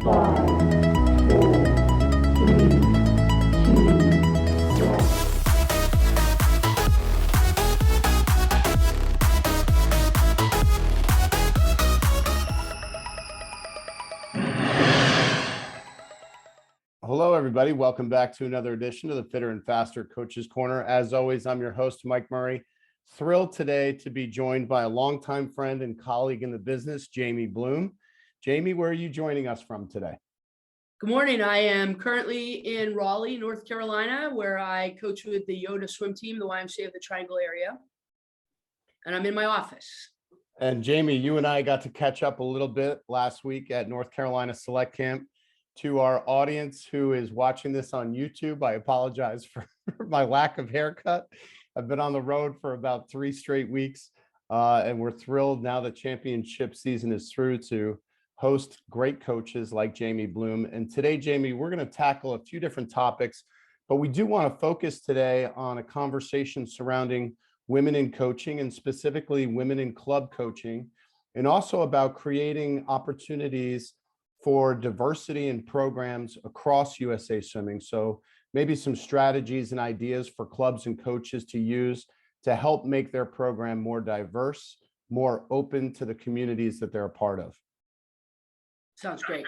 Hello, everybody. Welcome back to another edition of the Fitter and Faster Coaches Corner. As always, I'm your host, Mike Murray. Thrilled today to be joined by a longtime friend and colleague in the business, Jamie Bloom. Jamie, where are you joining us from today? Good morning. I am currently in Raleigh, North Carolina, where I coach with the YOTA swim team, the YMCA of the Triangle area. And I'm in my office. And Jamie, you and I got to catch up a little bit last week at North Carolina Select Camp. To our audience who is watching this on YouTube, I apologize for my lack of haircut. I've been on the road for about 3 straight weeks, and we're thrilled now that championship season is through to host great coaches like Jamie Bloom. And today, Jamie, we're going to tackle a few different topics, but we do want to focus today on a conversation surrounding women in coaching and specifically women in club coaching, and also about creating opportunities for diversity in programs across USA Swimming. So maybe some strategies and ideas for clubs and coaches to use to help make their program more diverse, more open to the communities that they're a part of. Sounds great.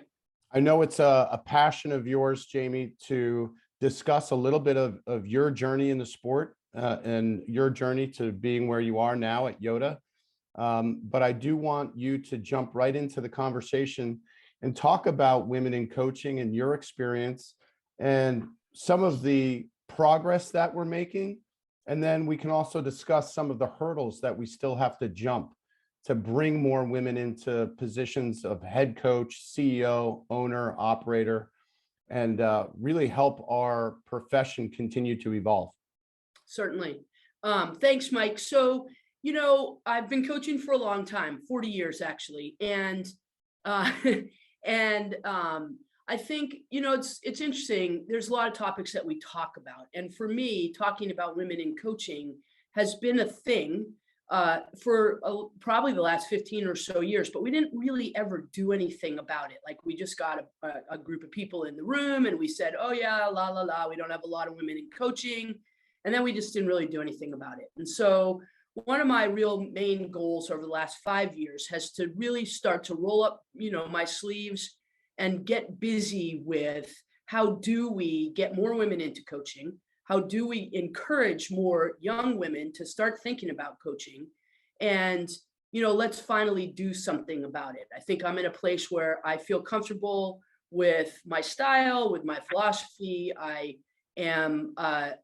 I know it's a passion of yours, Jamie, to discuss a little bit of your journey in the sport and your journey to being where you are now at YOTA. But I do want you to jump right into the conversation and talk about women in coaching and your experience and some of the progress that we're making. And then we can also discuss some of the hurdles that we still have to jump to bring more women into positions of head coach, CEO, owner, operator, and really help our profession continue to evolve. Certainly. Thanks, Mike. So, you know, I've been coaching for a long time, 40 years actually. And I think, you know, it's interesting. There's a lot of topics that we talk about. And for me, talking about women in coaching has been a thing for probably the last 15 or so years, but we didn't really ever do anything about it. Like we just got a group of people in the room and we said, oh yeah, la, la, la, we don't have a lot of women in coaching. And then we just didn't really do anything about it. And so one of my real main goals over the last 5 years has to really start to roll up, you know, my sleeves and get busy with how do we get more women into coaching? How do we encourage more young women to start thinking about coaching? And, you know, let's finally do something about it. I think I'm in a place where I feel comfortable with my style, with my philosophy. I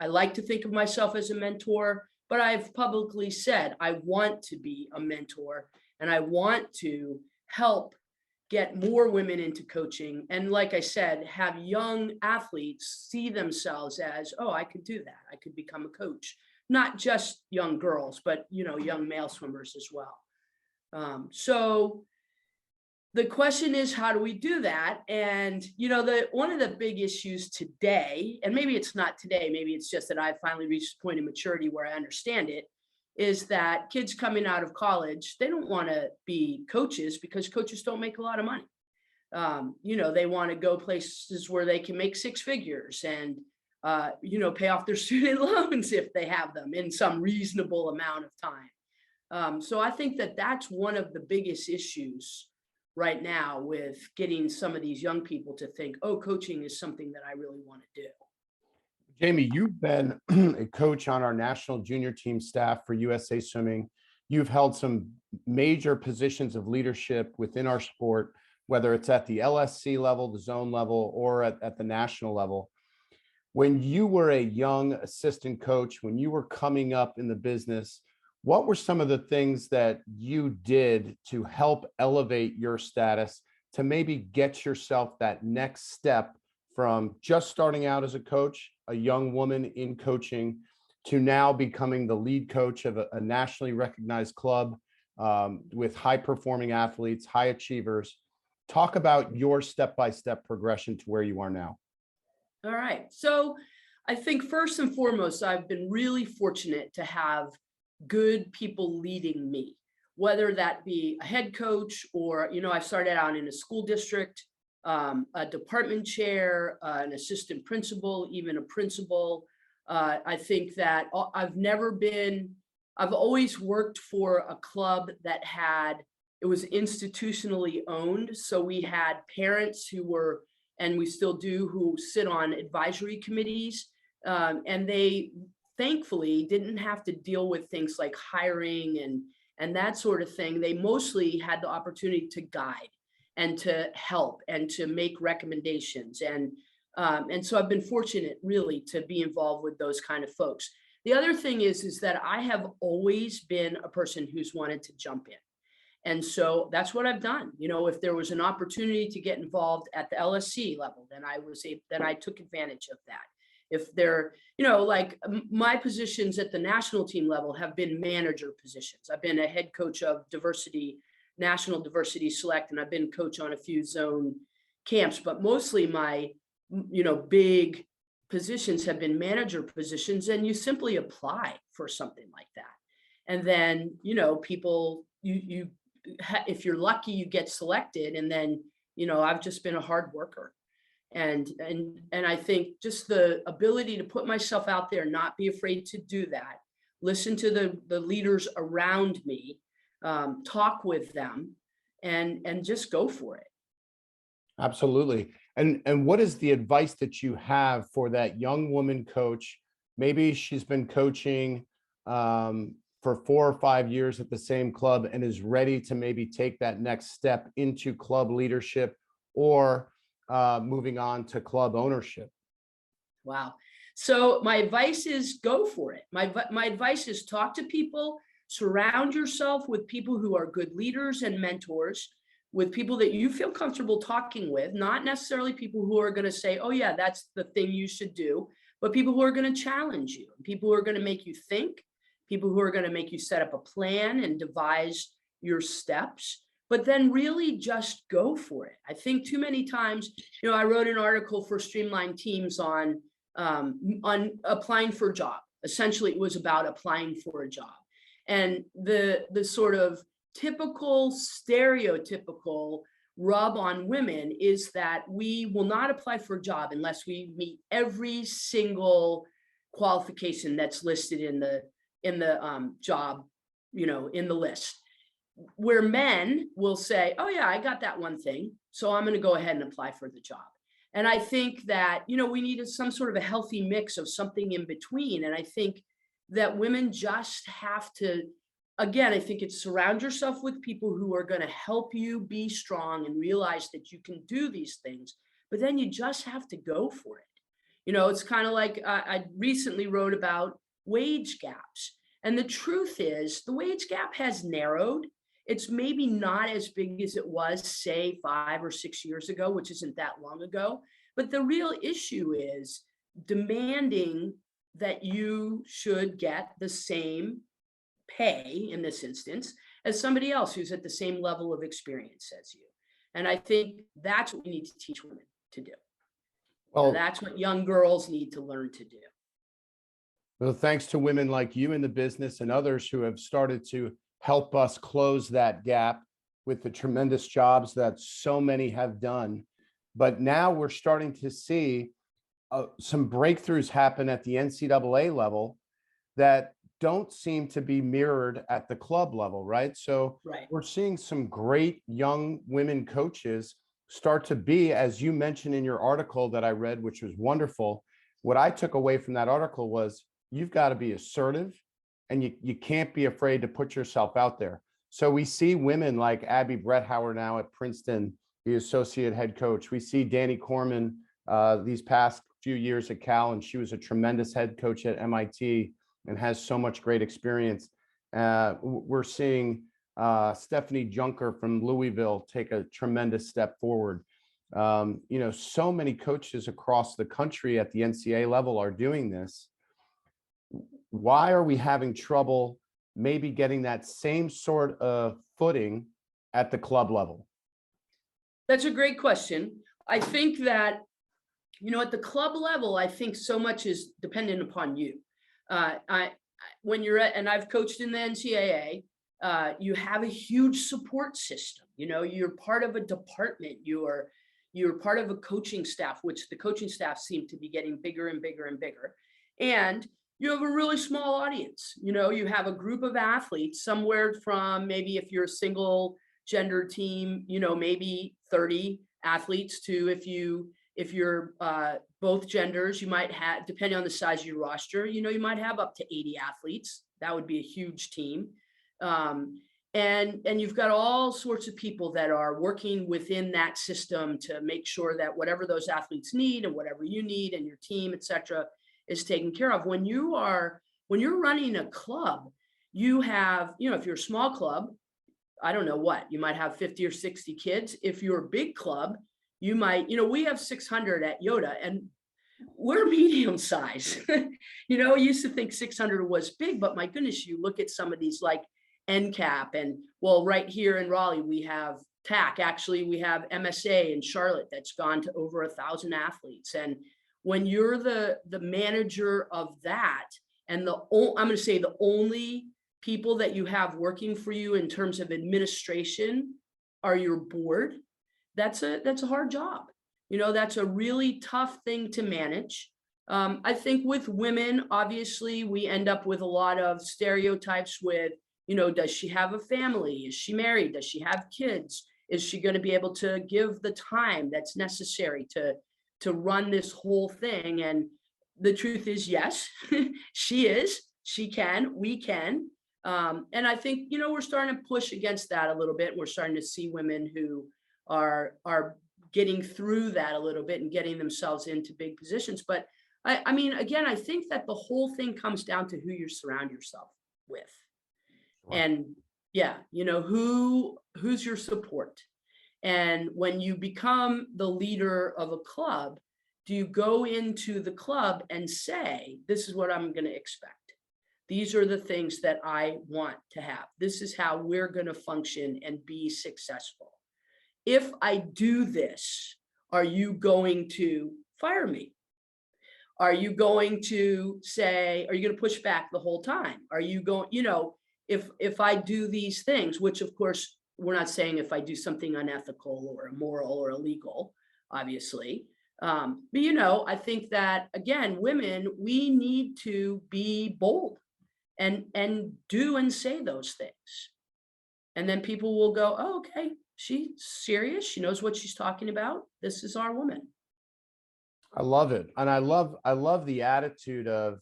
like to think of myself as a mentor. But I've publicly said I want to be a mentor and I want to help get more women into coaching. And like I said, have young athletes see themselves as, oh, I could do that. I could become a coach, not just young girls, but, you know, young male swimmers as well. So the question is, how do we do that? And, you know, one of the big issues today, and maybe it's not today, maybe it's just that I've finally reached a point of maturity where I understand it, is that kids coming out of college, they don't want to be coaches because coaches don't make a lot of money. You know, they want to go places where they can make 6 figures and, you know, pay off their student loans if they have them in some reasonable amount of time. So I think that that's one of the biggest issues right now with getting some of these young people to think, oh, coaching is something that I really want to do. Jamie, you've been a coach on our national junior team staff for USA Swimming. You've held some major positions of leadership within our sport, whether it's at the LSC level, the zone level, or at the national level. When you were a young assistant coach, when you were coming up in the business, what were some of the things that you did to help elevate your status to maybe get yourself that next step from just starting out as a coach, a young woman in coaching, to now becoming the lead coach of a nationally recognized club with high-performing athletes, high achievers? Talk about your step-by-step progression to where you are now. All right. So I think first and foremost, I've been really fortunate to have good people leading me, whether that be a head coach or, you know, I started out in a school district a department chair, an assistant principal, even a principal. I think that I've always worked for a club that it was institutionally owned. So we had parents who were, and we still do, who sit on advisory committees. And they thankfully didn't have to deal with things like hiring and that sort of thing. They mostly had the opportunity to guide and to help and to make recommendations. And so I've been fortunate really to be involved with those kind of folks. The other thing is that I have always been a person who's wanted to jump in. And so that's what I've done. You know, if there was an opportunity to get involved at the LSC level, then I took advantage of that. If they're, you know, like my positions at the national team level have been manager positions. I've been a head coach of National Diversity Select, and I've been coach on a few zone camps, but mostly my, you know, big positions have been manager positions, and you simply apply for something like that. And then, you know, people, if you're lucky, you get selected. And then, you know, I've just been a hard worker. And I think just the ability to put myself out there, not be afraid to do that, listen to the leaders around me, talk with them, and just go for it. Absolutely. And what is the advice that you have for that young woman coach? Maybe she's been coaching for 4 or 5 years at the same club and is ready to maybe take that next step into club leadership or moving on to club ownership. Wow. So my advice is go for it. My advice is talk to people, surround yourself with people who are good leaders and mentors, with people that you feel comfortable talking with, not necessarily people who are going to say, oh yeah, that's the thing you should do, but people who are going to challenge you, people who are going to make you think, people who are going to make you set up a plan and devise your steps. But then really just go for it. I think too many times, you know, I wrote an article for Streamline Teams on applying for a job. Essentially, it was about applying for a job. And the sort of typical, stereotypical rub on women is that we will not apply for a job unless we meet every single qualification that's listed in the job, you know, in the list. Where men will say, oh yeah, I got that one thing, so I'm going to go ahead and apply for the job. And I think that, you know, we needed some sort of a healthy mix of something in between. And I think that women just have to, again, I think it's surround yourself with people who are going to help you be strong and realize that you can do these things, but then you just have to go for it. You know, it's kind of like I recently wrote about wage gaps. And the truth is the wage gap has narrowed. It's maybe not as big as it was, say, 5 or 6 years ago, which isn't that long ago. But the real issue is demanding that you should get the same pay, in this instance, as somebody else who's at the same level of experience as you. And I think that's what we need to teach women to do. Well, that's what young girls need to learn to do. Well, thanks to women like you in the business and others who have started to help us close that gap with the tremendous jobs that so many have done. But now we're starting to see some breakthroughs happen at the NCAA level that don't seem to be mirrored at the club level, right? So we're seeing some great young women coaches start to be, as you mentioned in your article that I read, which was wonderful. What I took away from that article was you've got to be assertive, and you can't be afraid to put yourself out there. So we see women like Abby Bretthauer now at Princeton, the associate head coach. We see Danny Corman these past few years at Cal, and she was a tremendous head coach at MIT and has so much great experience. We're seeing Stephanie Junker from Louisville take a tremendous step forward. You know, so many coaches across the country at the NCAA level are doing this. Why are we having trouble maybe getting that same sort of footing at the club level? That's a great question. I think that, you know, at the club level, I think so much is dependent upon you. When you're at, and I've coached in the NCAA, you have a huge support system. You know, you're part of a department. You you're part of a coaching staff, which the coaching staff seem to be getting bigger and bigger and bigger. And you have a really small audience. You have a group of athletes somewhere from, maybe if you're a single gender team, maybe 30 athletes, to if you're both genders, you might have, depending on the size of your roster, you might have up to 80 athletes. That would be a huge team. And you've got all sorts of people that are working within that system to make sure that whatever those athletes need and whatever you need and your team, et cetera, is taken care of. When you're running a club, you have, if you're a small club, I don't know what, you might have 50 or 60 kids. If you're a big club, you might, we have 600 at YOTA, and we're medium size. I used to think 600 was big, but my goodness, you look at some of these like NCAP, and well, right here in Raleigh, we have TAC. Actually, we have MSA in Charlotte that's gone to over 1,000 athletes. And when you're the manager of that, and I'm going to say the only people that you have working for you in terms of administration are your board, that's a hard job. That's a really tough thing to manage. I think with women, obviously, we end up with a lot of stereotypes with, does she have a family? Is she married? Does she have kids? Is she going to be able to give the time that's necessary to run this whole thing? And the truth is, yes, she is. She can. We can. And I think, we're starting to push against that a little bit. We're starting to see women who are getting through that a little bit and getting themselves into big positions. But I mean, again, I think that the whole thing comes down to who you surround yourself with. And yeah, who's your support? And when you become the leader of a club, do you go into the club and say, this is what I'm going to expect? These are the things that I want to have. This is how we're going to function and be successful. If I do this, are you going to fire me? Are you going to say, are you going to push back the whole time? Are you going, if I do these things, which of course, we're not saying if I do something unethical or immoral or illegal, obviously. But, I think that, again, women, we need to be bold and do and say those things. And then people will go, oh, okay, she's serious. She knows what she's talking about. This is our woman. I love it. And I love the attitude of,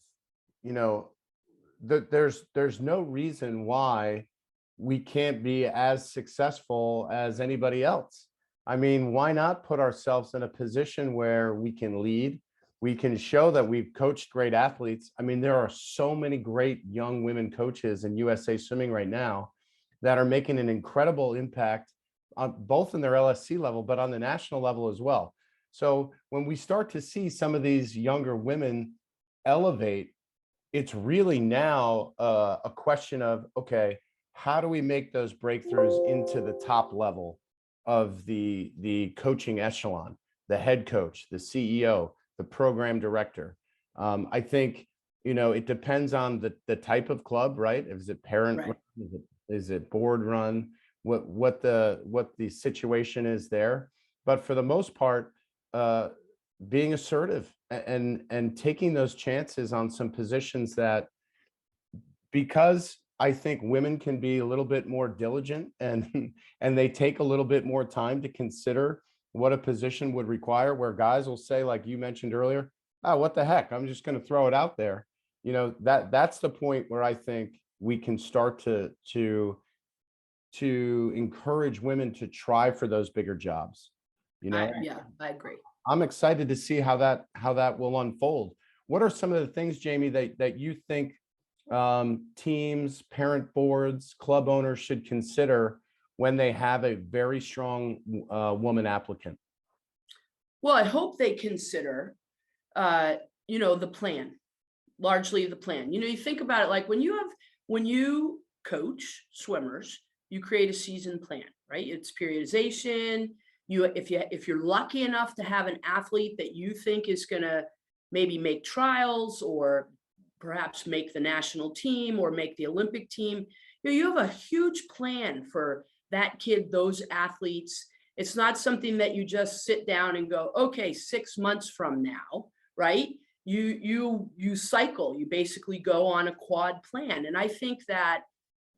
there's no reason why we can't be as successful as anybody else. I mean, why not put ourselves in a position where we can lead? We can show that we've coached great athletes. I mean, there are so many great young women coaches in USA Swimming right now that are making an incredible impact on both in their LSC level, but on the national level as well. So when we start to see some of these younger women elevate, it's really now a question of, okay, how do we make those breakthroughs into the top level of the coaching echelon, the head coach, the CEO, the program director? I think, it depends on the type of club, right? Is it parent run? Is it board run? What the situation is there? But for the most part, being assertive and taking those chances on some positions that, because I think women can be a little bit more diligent and they take a little bit more time to consider what a position would require, where guys will say, like you mentioned earlier, oh, what the heck, I'm just going to throw it out there. That's the point where I think we can start to encourage women to try for those bigger jobs. Yeah, I agree. I'm excited to see how that will unfold. What are some of the things, Jamie, that you think teams, parent boards, club owners should consider when they have a very strong woman applicant? Well, I hope they consider, the plan, largely the plan. You think about it, like when you coach swimmers, you create a season plan, right? It's periodization. If you're lucky enough to have an athlete that you think is going to maybe make trials or perhaps make the national team or make the Olympic team, you have a huge plan for that kid, those athletes, It's not something that you just sit down and go, okay, 6 months from now, right? You cycle, you basically go on a quad plan. And I think that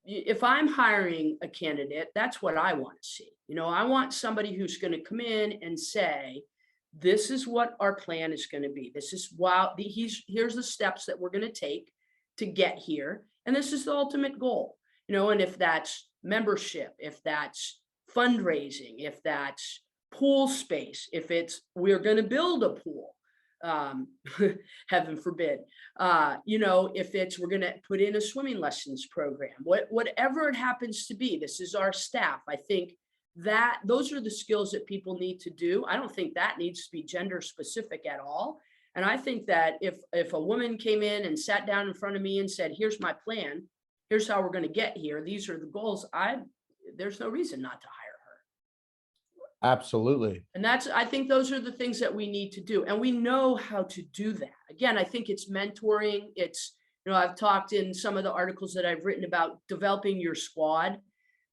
if I'm hiring a candidate, that's what I want to see. I want somebody who's going to come in and say, this is what our plan is going to be. This is here's the steps that we're going to take to get here. And this is the ultimate goal. And if that's membership, if that's fundraising, if that's pool space, if it's we're going to build a pool, heaven forbid, if it's we're going to put in a swimming lessons program, whatever it happens to be, this is our staff. I think that those are the skills that people need to do. I don't think that needs to be gender specific at all. And I think that if a woman came in and sat down in front of me and said, here's my plan, here's how we're going to get here, these are the goals, there's no reason not to hire her. Absolutely. And I think those are the things that we need to do. And we know how to do that. Again, I think it's mentoring. It's, I've talked in some of the articles that I've written about developing your squad.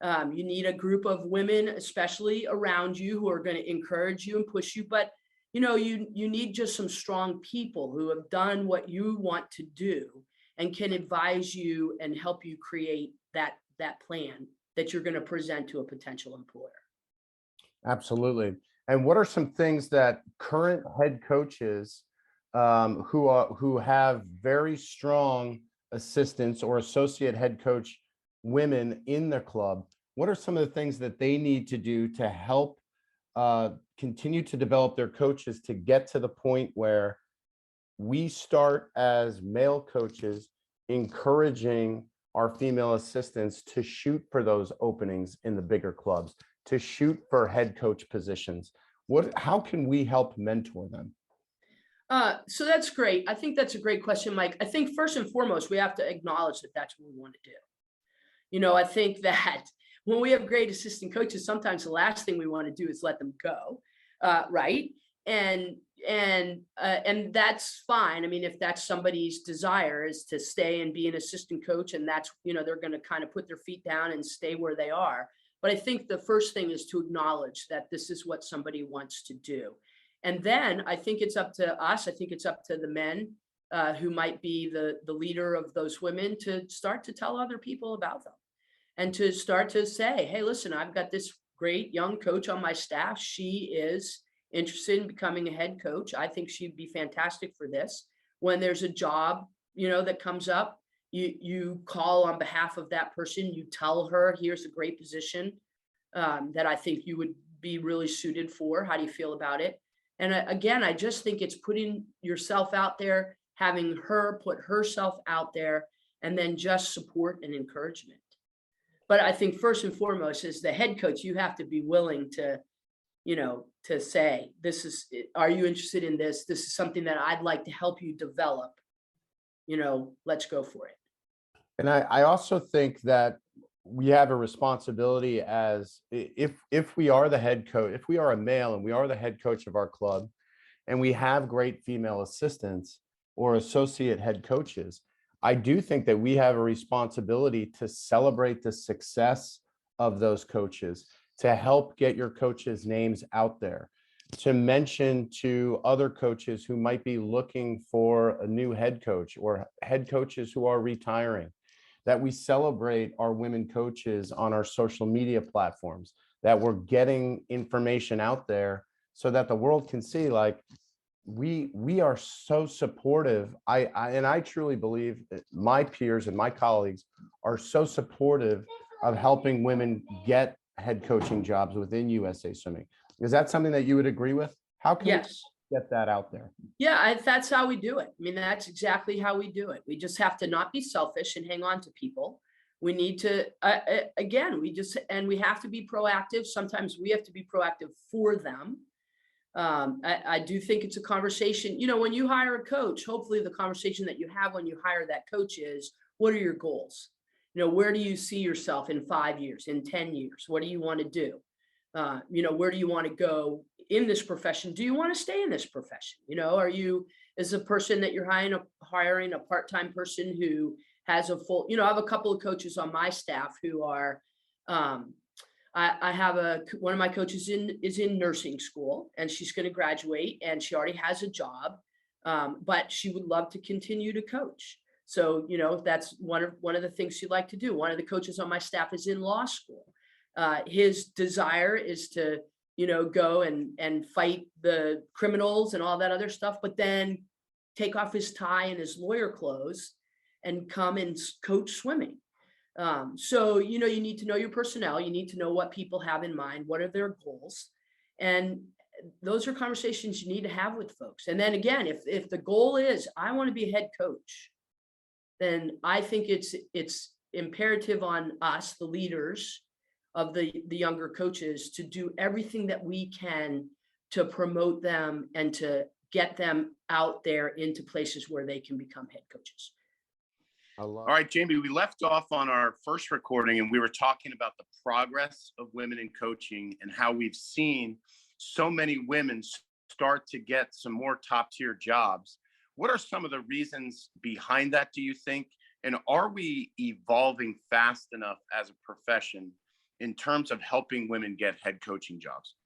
You need a group of women, especially around you, who are going to encourage you and push you. But, you need just some strong people who have done what you want to do and can advise you and help you create that plan that you're going to present to a potential employer. Absolutely. And what are some things that current head coaches who have very strong assistants or associate head coach women in the club, what are some of the things that they need to do to help continue to develop their coaches to get to the point where we start as male coaches encouraging our female assistants to shoot for those openings in the bigger clubs, to shoot for head coach positions? How can we help mentor them? So that's great. I think that's a great question, Mike. I think first and foremost, we have to acknowledge that that's what we want to do. I think that when we have great assistant coaches, sometimes the last thing we want to do is let them go, right? And that's fine. I mean, if that's somebody's desire is to stay and be an assistant coach, and that's, they're going to kind of put their feet down and stay where they are. But I think the first thing is to acknowledge that this is what somebody wants to do. And then I think it's up to us. I think it's up to the men who might be the leader of those women to start to tell other people about them and to start to say, hey, listen, I've got this great young coach on my staff. She is interested in becoming a head coach. I think she'd be fantastic for this. When there's a job, that comes up, you call on behalf of that person. You tell her, here's a great position that I think you would be really suited for. How do you feel about it? And again, I just think it's putting yourself out there, having her put herself out there, and then just support and encouragement. But I think first and foremost, as the head coach, you have to be willing to, to say, are you interested in this? This is something that I'd like to help you develop. Let's go for it. And I also think that we have a responsibility as if we are the head coach, if we are a male and we are the head coach of our club and we have great female assistants or associate head coaches, I do think that we have a responsibility to celebrate the success of those coaches, to help get your coaches' names out there, to mention to other coaches who might be looking for a new head coach or head coaches who are retiring, that we celebrate our women coaches on our social media platforms, that we're getting information out there so that the world can see, like, we are so supportive. I truly believe that my peers and my colleagues are so supportive of helping women get head coaching jobs within USA Swimming. Is that something that you would agree with? How can Yes. we get that out there? Yeah, that's how we do it. I mean, that's exactly how we do it. We just have to not be selfish and hang on to people. We need to, again, we have to be proactive. Sometimes we have to be proactive for them. I do think it's a conversation, when you hire a coach, hopefully the conversation that you have when you hire that coach is, what are your goals? Where do you see yourself in 5 years, in 10 years? What do you want to do? Where do you want to go in this profession? Do you want to stay in this profession? Are you, as a person that you're hiring a part-time person who has a full, I have a couple of coaches on my staff who are I have one of my coaches is in nursing school, and she's going to graduate, and she already has a job, but she would love to continue to coach. So, that's one of the things she'd like to do. One of the coaches on my staff is in law school. His desire is to, go and fight the criminals and all that other stuff, but then take off his tie and his lawyer clothes and come and coach swimming. So, you need to know your personnel. You need to know what people have in mind. What are their goals? And those are conversations you need to have with folks. And then again, if the goal is, I want to be a head coach, then I think it's imperative on us, the leaders of the younger coaches, to do everything that we can to promote them and to get them out there into places where they can become head coaches. All right, Jamie, we left off on our first recording and we were talking about the progress of women in coaching and how we've seen so many women start to get some more top tier jobs. What are some of the reasons behind that, do you think? And are we evolving fast enough as a profession in terms of helping women get head coaching jobs?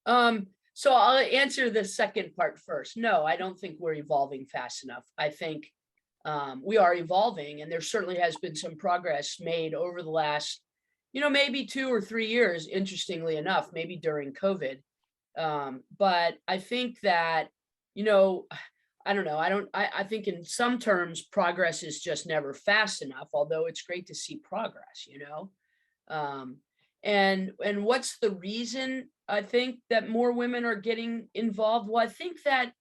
So I'll answer the second part first. No, I don't think we're evolving fast enough. I think we are evolving, and there certainly has been some progress made over the last, maybe 2 or 3 years, interestingly enough, maybe during COVID. But I think that, I don't know. I think in some terms, progress is just never fast enough, although it's great to see progress, and what's the reason I think that more women are getting involved? Well, I think that,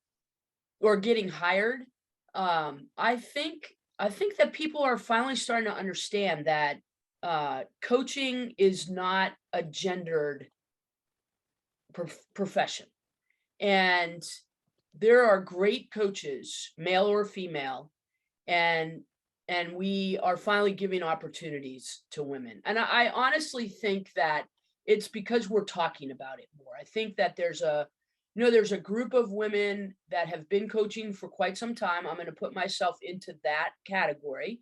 or getting hired. I think that people are finally starting to understand that coaching is not a gendered profession, and there are great coaches, male or female, and we are finally giving opportunities to women. And I honestly think that it's because we're talking about it more. I think that there's a group of women that have been coaching for quite some time. I'm going to put myself into that category.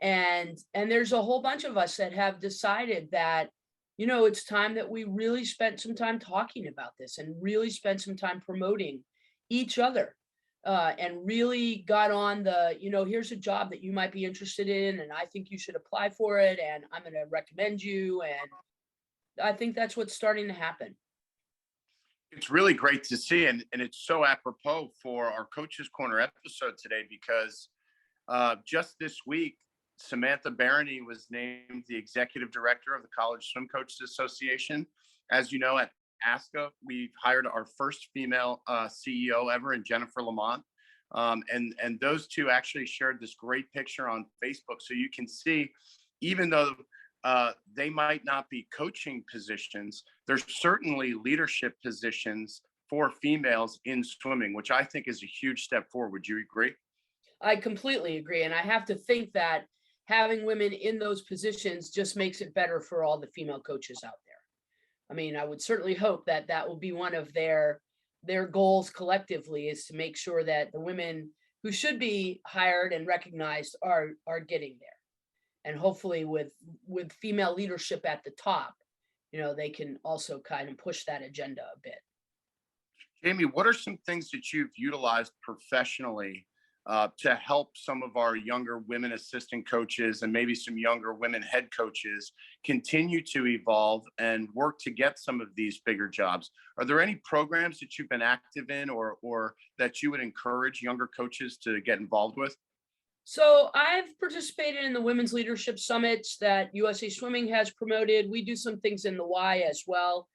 And there's a whole bunch of us that have decided that, it's time that we really spent some time talking about this and really spent some time promoting each other, and really got on the, here's a job that you might be interested in, and I think you should apply for it, and I'm going to recommend you. And I think that's what's starting to happen. It's really great to see, and it's so apropos for our Coaches Corner episode today, because just this week, Samantha Barony was named the executive director of the College Swim Coaches Association. As you know, at ASCA, we've hired our first female CEO ever, in Jennifer Lamont. And those two actually shared this great picture on Facebook. So you can see, even though they might not be coaching positions, there's certainly leadership positions for females in swimming, which I think is a huge step forward. Would you agree? I completely agree. And I have to think that having women in those positions just makes it better for all the female coaches out there. I mean, I would certainly hope that that will be one of their goals collectively, is to make sure that the women who should be hired and recognized are getting there. And hopefully with female leadership at the top, they can also kind of push that agenda a bit. Jamie, what are some things that you've utilized professionally to help some of our younger women assistant coaches and maybe some younger women head coaches continue to evolve and work to get some of these bigger jobs? Are there any programs that you've been active in or that you would encourage younger coaches to get involved with? So I've participated in the Women's Leadership Summits that USA Swimming has promoted. We do some things in the Y as well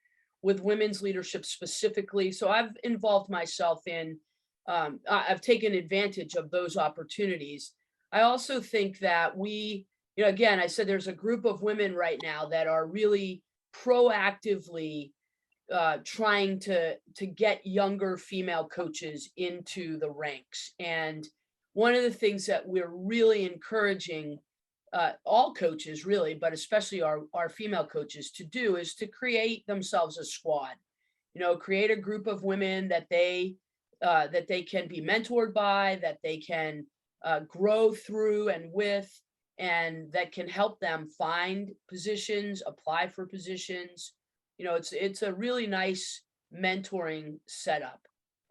with women's leadership specifically. So I've involved myself in, I've taken advantage of those opportunities. I also think that we, again, I said there's a group of women right now that are really proactively trying to get younger female coaches into the ranks. And one of the things that we're really encouraging all coaches really, but especially our female coaches to do, is to create themselves a squad, create a group of women that they can be mentored by, that they can grow through and with, and that can help them find positions, apply for positions. It's a really nice mentoring setup.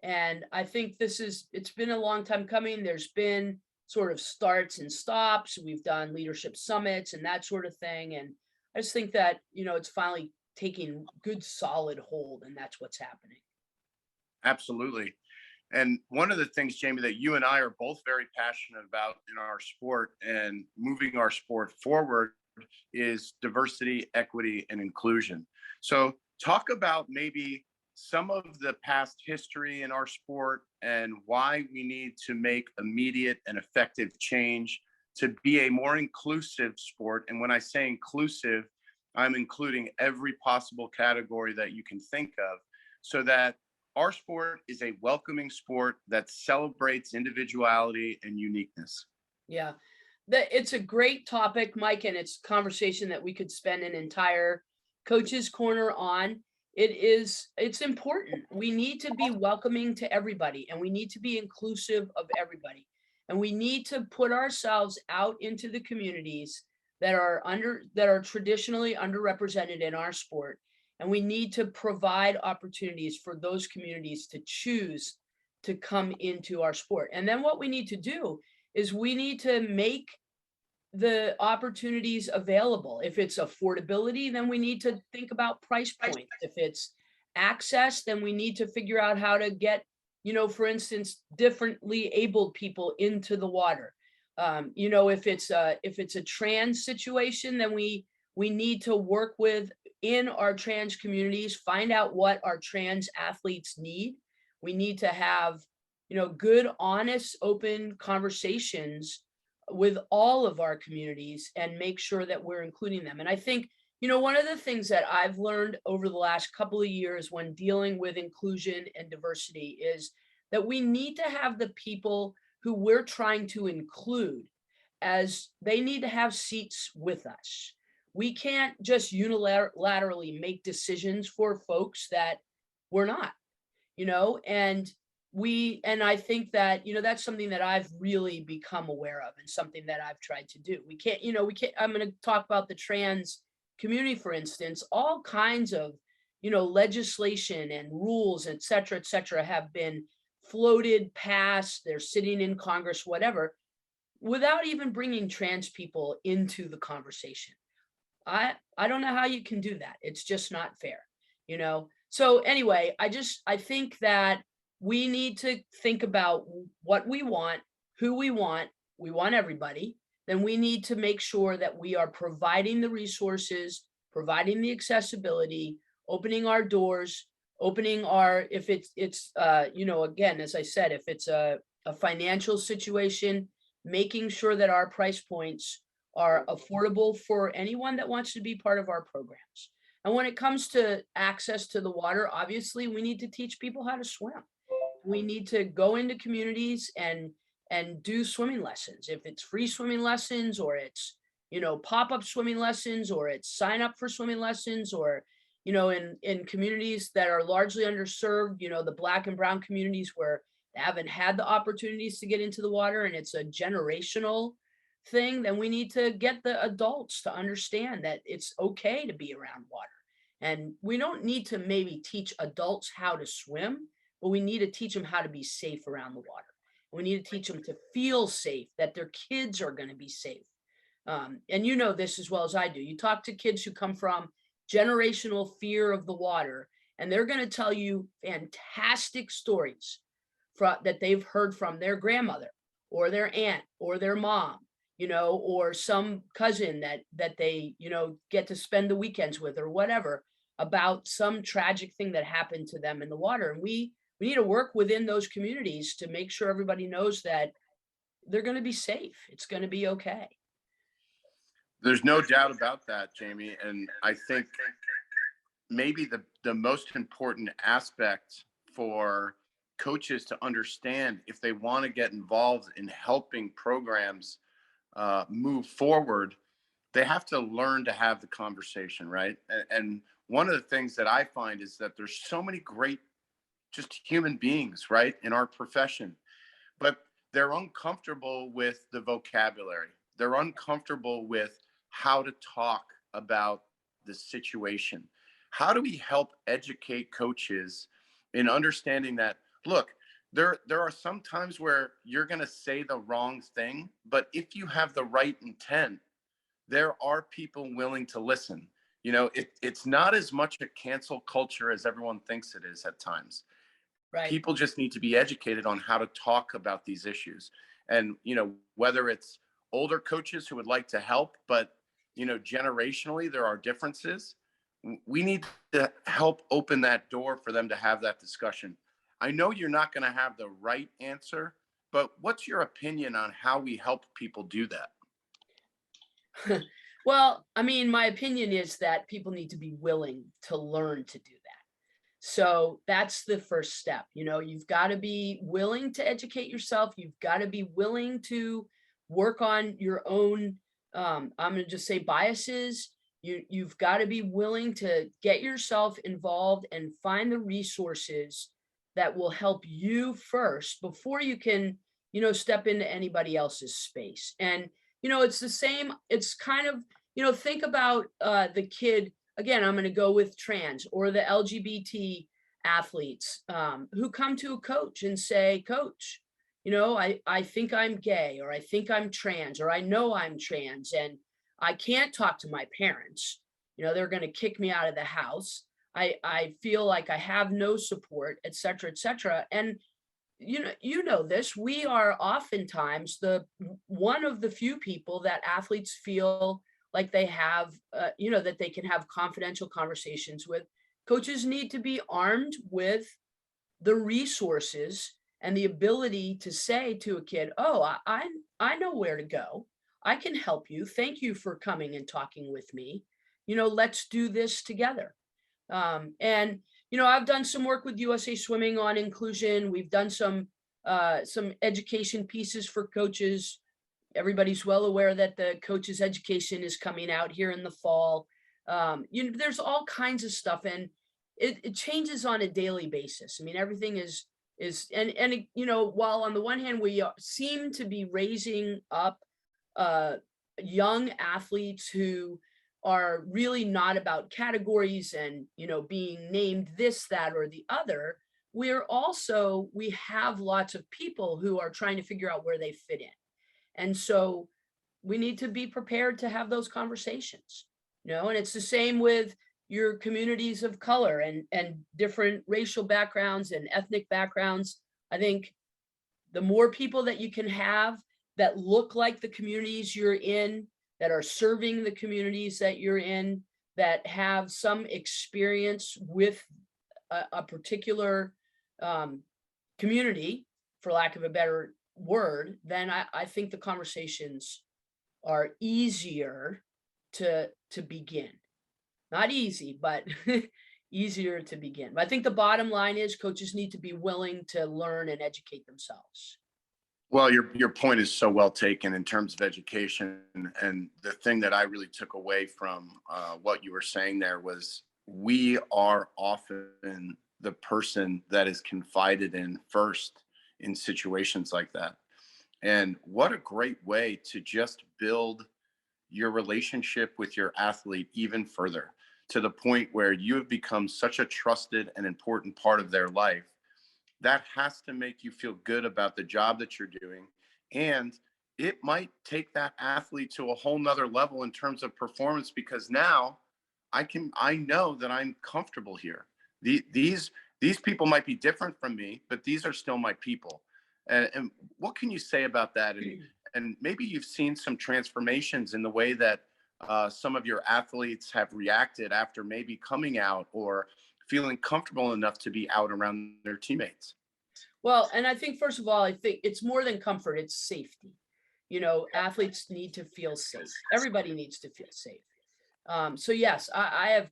And I think it's been a long time coming. There's been sort of starts and stops. We've done leadership summits and that sort of thing. And I just think that, it's finally taking good solid hold, and that's what's happening. Absolutely. And one of the things, Jamie, that you and I are both very passionate about in our sport and moving our sport forward is diversity, equity, and inclusion. So talk about maybe some of the past history in our sport and why we need to make immediate and effective change to be a more inclusive sport. And when I say inclusive, I'm including every possible category that you can think of, so that our sport is a welcoming sport that celebrates individuality and uniqueness. Yeah, it's a great topic, Mike, and it's a conversation that we could spend an entire coach's corner on. It's important. We need to be welcoming to everybody, and we need to be inclusive of everybody. And we need to put ourselves out into the communities that are traditionally underrepresented in our sport. And we need to provide opportunities for those communities to choose to come into our sport. And then what we need to do is we need to make the opportunities available. If it's affordability, then we need to think about price points. If it's access, then we need to figure out how to get, for instance, differently abled people into the water. If it's a trans situation, then we need to work in our trans communities, find out what our trans athletes need. We need to have, good, honest, open conversations with all of our communities and make sure that we're including them. And I think, one of the things that I've learned over the last couple of years when dealing with inclusion and diversity is that we need to have the people who we're trying to include, as they need to have seats with us. We can't just unilaterally make decisions for folks that we're not, and I think that, that's something that I've really become aware of and something that I've tried to do. We can't, I'm going to talk about the trans community, for instance. All kinds of, legislation and rules, et cetera, have been floated past. They're sitting in Congress, whatever, without even bringing trans people into the conversation. I don't know how you can do that. It's just not fair, So anyway, I think that we need to think about what we want, who we want. We want everybody. Then we need to make sure that we are providing the resources, providing the accessibility, opening our doors, if it's again, as I said, if it's a financial situation, making sure that our price points are affordable for anyone that wants to be part of our programs. And when it comes to access to the water, obviously we need to teach people how to swim. We need to go into communities and do swimming lessons. If it's free swimming lessons, or it's, pop-up swimming lessons, or it's sign up for swimming lessons, or, in communities that are largely underserved, the Black and brown communities where they haven't had the opportunities to get into the water and it's a generational thing, then we need to get the adults to understand that it's okay to be around water. And we don't need to maybe teach adults how to swim, but we need to teach them how to be safe around the water. We need to teach them to feel safe, that their kids are going to be safe. And you know this as well as I do. You talk to kids who come from generational fear of the water, and they're going to tell you fantastic stories that they've heard from their grandmother or their aunt or their mom, or some cousin that they, get to spend the weekends with or whatever, about some tragic thing that happened to them in the water. And we need to work within those communities to make sure everybody knows that they're going to be safe. It's going to be okay. There's no doubt about that, Jamie. And I think maybe the most important aspect for coaches to understand, if they want to get involved in helping programs move forward, they have to learn to have the conversation, right? And one of the things that I find is that there's so many great just human beings, right, in our profession, but they're uncomfortable with the vocabulary. they're uncomfortable with how to talk about the situation. How do we help educate coaches in understanding that, look, there are some times where you're going to say the wrong thing, but if you have the right intent, there are people willing to listen. You know, it's not as much a cancel culture as everyone thinks it is at times. Right. People just need to be educated on how to talk about these issues. And, you know, whether it's older coaches who would like to help, but, you know, generationally, there are differences. We need to help open that door for them to have that discussion. I know you're not going to have the right answer, but what's your opinion on how we help people do that? Well, I mean, my opinion is that people need to be willing to learn to do that. So that's the first step. You know, you've got to be willing to educate yourself. You've got to be willing to work on your own, I'm going to just say biases. You've got to be willing to get yourself involved and find the resources that will help you first before you can, you know, step into anybody else's space. And, you know, it's the same. It's kind of, you know, think about the kid. Again, I'm going to go with trans or the LGBT athletes who come to a coach and say, Coach, you know, I think I'm gay, or I think I'm trans, or I know I'm trans, and I can't talk to my parents. You know, they're going to kick me out of the house. I feel like I have no support, et cetera, et cetera. And you know this, we are oftentimes the one of the few people that athletes feel like they have, you know, that they can have confidential conversations with. Coaches need to be armed with the resources and the ability to say to a kid, oh, I know where to go. I can help you. Thank you for coming and talking with me. You know, let's do this together. And, you know, I've done some work with USA Swimming on inclusion. We've done some education pieces for coaches. Everybody's well aware that the coaches education is coming out here in the fall. You know, there's all kinds of stuff, and it changes on a daily basis. I mean, everything is and you know, while on the one hand we seem to be raising up young athletes who are really not about categories and, you know, being named this, that, or the other, we have lots of people who are trying to figure out where they fit in. And so we need to be prepared to have those conversations, you know, and it's the same with your communities of color and different racial backgrounds and ethnic backgrounds. I think the more people that you can have that look like the communities you're in, that are serving the communities that you're in, that have some experience with a particular community, for lack of a better word, then I think the conversations are easier to begin. Not easy, but easier to begin. But I think the bottom line is coaches need to be willing to learn and educate themselves. Well, your point is so well taken in terms of education. And the thing that I really took away from what you were saying there was we are often the person that is confided in first in situations like that. And what a great way to just build your relationship with your athlete even further, to the point where you have become such a trusted and important part of their life. That has to make you feel good about the job that you're doing. And it might take that athlete to a whole nother level in terms of performance, because now I know that I'm comfortable here. These people might be different from me, but these are still my people. And what can you say about that? And maybe you've seen some transformations in the way that some of your athletes have reacted after maybe coming out or feeling comfortable enough to be out around their teammates. Well, and I think, first of all, I think it's more than comfort, it's safety. You know, athletes need to feel safe. Everybody needs to feel safe. So yes, I've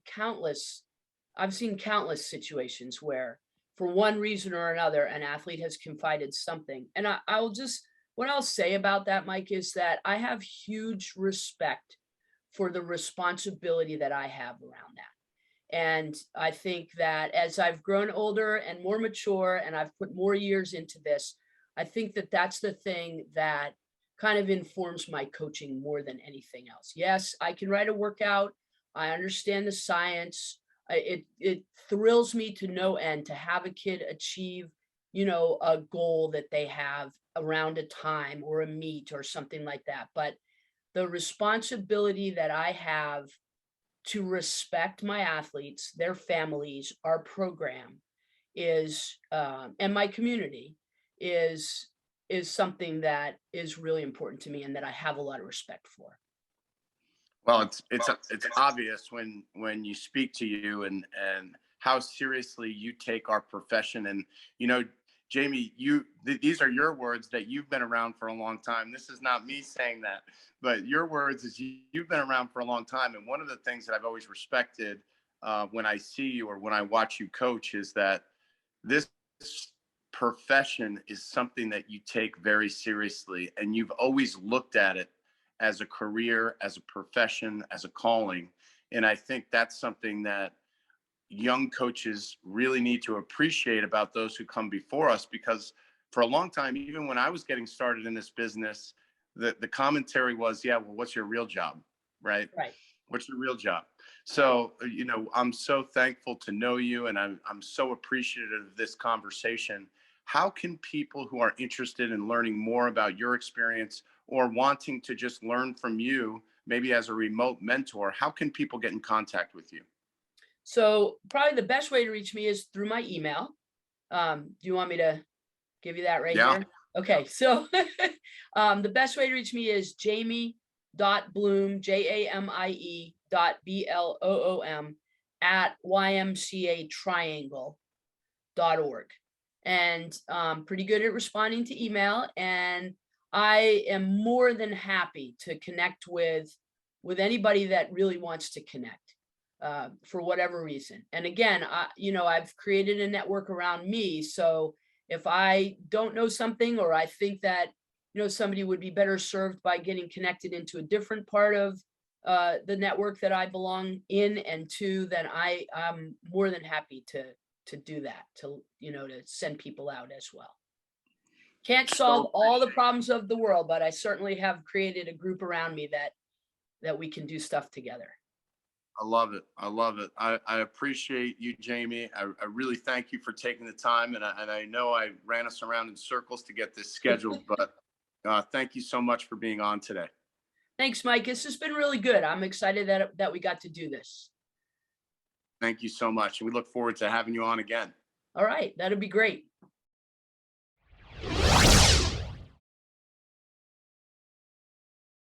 seen countless situations where for one reason or another, an athlete has confided something. And what I'll say about that, Mike, is that I have huge respect for the responsibility that I have around that. And I think that as I've grown older and more mature and I've put more years into this, I think that that's the thing that kind of informs my coaching more than anything else. Yes, I can write a workout. I understand the science. It thrills me to no end to have a kid achieve, you know, a goal that they have around a time or a meet or something like that. But the responsibility that I have to respect my athletes, their families, our program is, and my community is something that is really important to me and that I have a lot of respect for. Well, it's obvious when you speak to you and how seriously you take our profession. And you know, Jamie, these are your words that you've been around for a long time. This is not me saying that, but your words is you've been around for a long time. And one of the things that I've always respected when I see you or when I watch you coach is that this profession is something that you take very seriously, and you've always looked at it as a career, as a profession, as a calling. And I think that's something that young coaches really need to appreciate about those who come before us, because for a long time, even when I was getting started in this business, the commentary was, yeah, well, what's your real job? Right. Right. What's your real job? So, you know, I'm so thankful to know you, and I'm so appreciative of this conversation. How can people who are interested in learning more about your experience or wanting to just learn from you, maybe as a remote mentor, how can people get in contact with you? So probably the best way to reach me is through my email. Do you want me to give you that right Yeah. here? Okay, so the best way to reach me is jamie.bloom, JAMIE.BLOOM at YMCAtriangle.org. And pretty good at responding to email. And I am more than happy to connect with anybody that really wants to connect for whatever reason. And again, you know, I've created a network around me. So if I don't know something, or I think that, you know, somebody would be better served by getting connected into a different part of the network that I belong in and to, then I'm more than happy to do that, to, you know, to send people out as well. Can't solve all the problems of the world, but I certainly have created a group around me that we can do stuff together. I love it. I love it. I appreciate you, Jamie. I really thank you for taking the time. And I know I ran us around in circles to get this scheduled, but thank you so much for being on today. Thanks, Mike. This has been really good. I'm excited that we got to do this. Thank you so much. And we look forward to having you on again. All right. That'll be great.